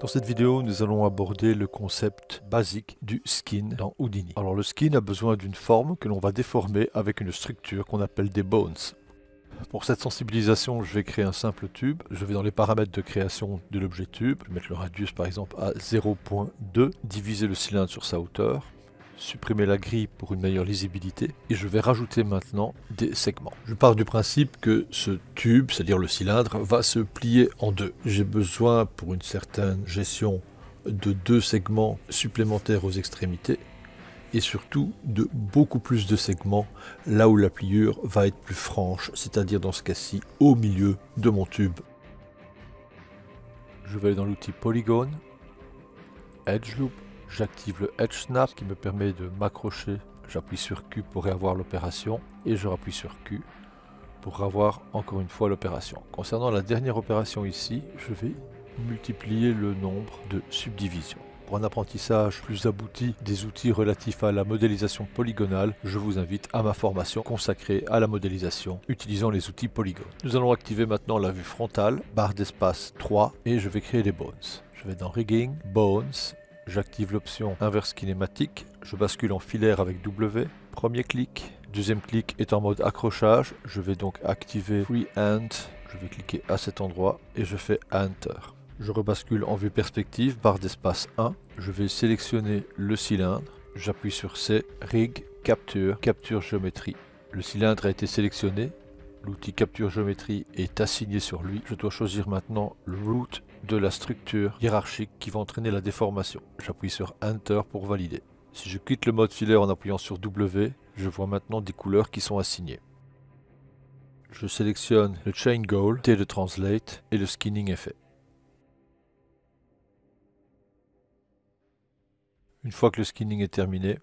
Dans cette vidéo, nous allons aborder le concept basique du skin dans Houdini. Alors le skin a besoin d'une forme que l'on va déformer avec une structure qu'on appelle des bones. Pour cette sensibilisation, je vais créer un simple tube. Je vais dans les paramètres de création de l'objet tube, je vais mettre le radius par exemple à 0.2, diviser le cylindre sur sa hauteur, supprimer la grille pour une meilleure lisibilité et je vais rajouter maintenant des segments. Je pars du principe que ce tube, c'est-à-dire le cylindre, va se plier en deux. J'ai besoin pour une certaine gestion de deux segments supplémentaires aux extrémités et surtout de beaucoup plus de segments là où la pliure va être plus franche, c'est-à-dire dans ce cas-ci au milieu de mon tube. Je vais aller dans l'outil Polygone, Edge Loop. J'active le Edge Snap qui me permet de m'accrocher. J'appuie sur Q pour réavoir l'opération et je rappuie sur Q pour avoir encore une fois l'opération. Concernant la dernière opération ici, je vais multiplier le nombre de subdivisions. Pour un apprentissage plus abouti des outils relatifs à la modélisation polygonale, je vous invite à ma formation consacrée à la modélisation utilisant les outils Polygone. Nous allons activer maintenant la vue frontale, barre d'espace 3 et je vais créer des bones. Je vais dans Rigging, Bones. J'active l'option inverse kinématique, je bascule en filaire avec W, premier clic, deuxième clic est en mode accrochage, je vais donc activer Freehand, je vais cliquer à cet endroit et je fais Enter. Je rebascule en vue perspective, barre d'espace 1, je vais sélectionner le cylindre, j'appuie sur C, Rig, Capture, Capture Géométrie. Le cylindre a été sélectionné, l'outil Capture Géométrie est assigné sur lui, je dois choisir maintenant le root de la structure hiérarchique qui va entraîner la déformation. J'appuie sur Enter pour valider. Si je quitte le mode filaire en appuyant sur W, je vois maintenant des couleurs qui sont assignées. Je sélectionne le Chain Goal, T de Translate et le skinning est fait. Une fois que le skinning est terminé,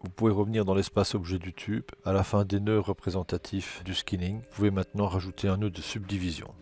vous pouvez revenir dans l'espace objet du tube. À la fin des nœuds représentatifs du skinning, vous pouvez maintenant rajouter un nœud de subdivision.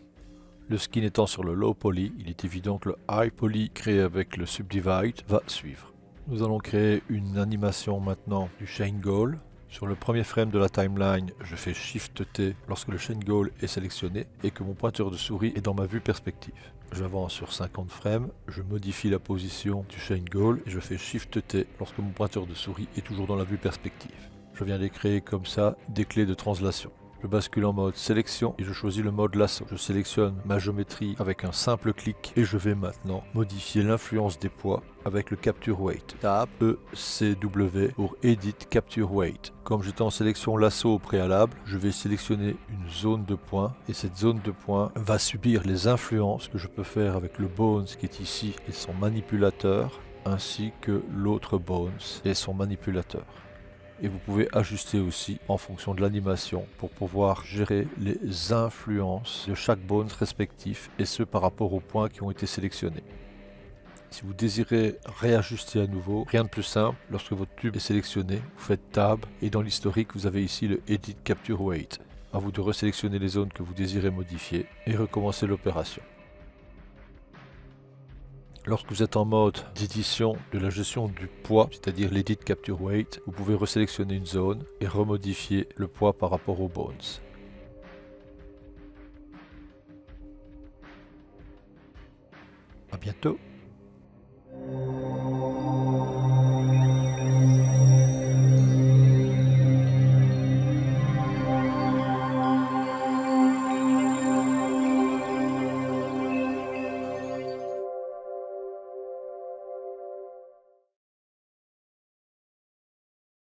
Le skin étant sur le low poly, il est évident que le high poly créé avec le subdivide va suivre. Nous allons créer une animation maintenant du chain goal. Sur le premier frame de la timeline, je fais Shift T lorsque le chain goal est sélectionné et que mon pointeur de souris est dans ma vue perspective. J'avance sur 50 frames, je modifie la position du chain goal et je fais Shift T lorsque mon pointeur de souris est toujours dans la vue perspective. Je viens de créer comme ça des clés de translation. Je bascule en mode sélection et je choisis le mode lasso. Je sélectionne ma géométrie avec un simple clic et je vais maintenant modifier l'influence des poids avec le Capture Weight. Tab ECW pour Edit Capture Weight. Comme j'étais en sélection lasso au préalable, je vais sélectionner une zone de points et cette zone de points va subir les influences que je peux faire avec le Bones qui est ici et son manipulateur ainsi que l'autre Bones et son manipulateur. Et vous pouvez ajuster aussi en fonction de l'animation pour pouvoir gérer les influences de chaque bones respectif et ce par rapport aux points qui ont été sélectionnés. Si vous désirez réajuster à nouveau, rien de plus simple, lorsque votre tube est sélectionné, vous faites Tab et dans l'historique vous avez ici le Edit Capture Weight. À vous de resélectionner les zones que vous désirez modifier et recommencer l'opération. Lorsque vous êtes en mode d'édition de la gestion du poids, c'est-à-dire l'Edit Capture Weight, vous pouvez resélectionner une zone et remodifier le poids par rapport aux bones. À bientôt.